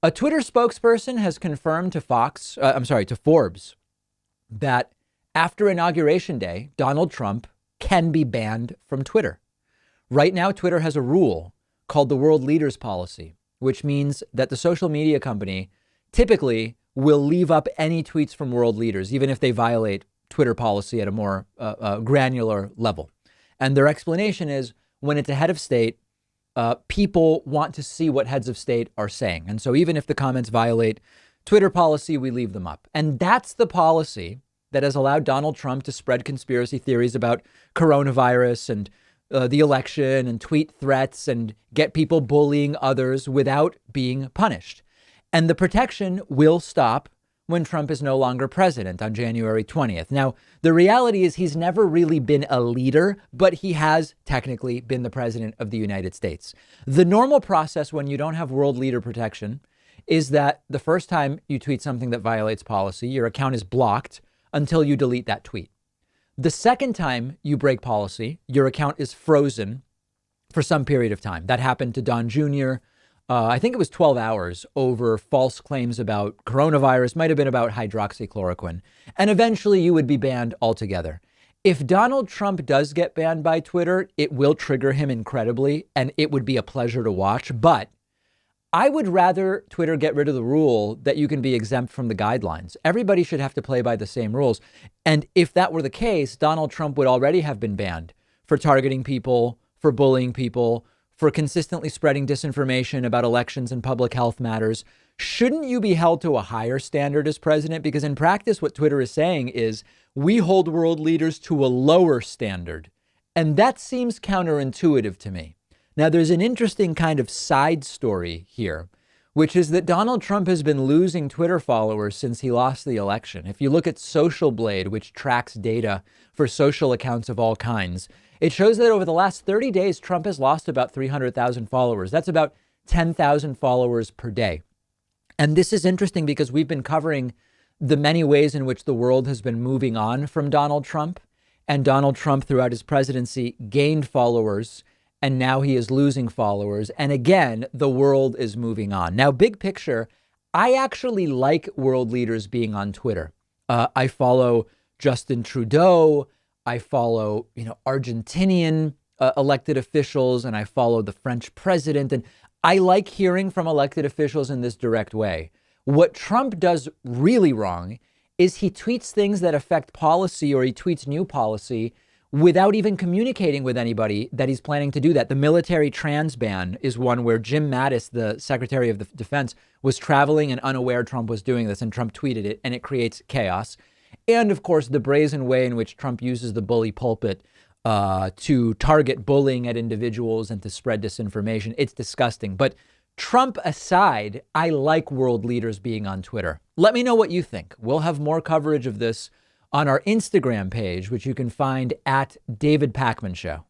A Twitter spokesperson has confirmed to Forbes, that after Inauguration Day, Donald Trump can be banned from Twitter. Right now, Twitter has a rule called the World Leaders Policy, which means that the social media company typically will leave up any tweets from world leaders, even if they violate Twitter policy at a more granular level. And their explanation is when it's a head of state, people want to see what heads of state are saying. And so even if the comments violate Twitter policy, we leave them up. And that's the policy that has allowed Donald Trump to spread conspiracy theories about coronavirus and the election and tweet threats and get people bullying others without being punished. And the protection will stop when Trump is no longer president on January 20th. Now, the reality is he's never really been a leader, but he has technically been the president of the United States. The normal process when you don't have world leader protection is that the first time you tweet something that violates policy, your account is blocked until you delete that tweet. The second time you break policy, your account is frozen for some period of time. That happened to Don Jr. I think it was 12 hours over false claims about coronavirus, might have been about hydroxychloroquine. And eventually you would be banned altogether. If Donald Trump does get banned by Twitter, it will trigger him incredibly, and it would be a pleasure to watch. But I would rather Twitter get rid of the rule that you can be exempt from the guidelines. Everybody should have to play by the same rules. And if that were the case, Donald Trump would already have been banned for targeting people, for bullying people, for consistently spreading disinformation about elections and public health matters. Shouldn't you be held to a higher standard as president? Because in practice, what Twitter is saying is we hold world leaders to a lower standard. And that seems counterintuitive to me. Now, there's an interesting kind of side story here, which is that Donald Trump has been losing Twitter followers since he lost the election. If you look at Social Blade, which tracks data for social accounts of all kinds, it shows that over the last 30 days, Trump has lost about 300,000 followers. That's about 10,000 followers per day. And this is interesting because we've been covering the many ways in which the world has been moving on from Donald Trump. And Donald Trump, throughout his presidency, gained followers. And now he is losing followers. And again, the world is moving on. Now, big picture, I actually like world leaders being on Twitter. I follow Justin Trudeau. I follow, Argentinian elected officials, and I follow the French president. And I like hearing from elected officials in this direct way. What Trump does really wrong is he tweets things that affect policy, or he tweets new policy without even communicating with anybody that he's planning to do that. The military trans ban is one where Jim Mattis, the Secretary of the Defense, was traveling and unaware Trump was doing this, and Trump tweeted it, and it creates chaos. And of course, the brazen way in which Trump uses the bully pulpit to target bullying at individuals and to spread disinformation. It's disgusting. But Trump aside, I like world leaders being on Twitter. Let me know what you think. We'll have more coverage of this on our Instagram page, which you can find at David Pakman Show.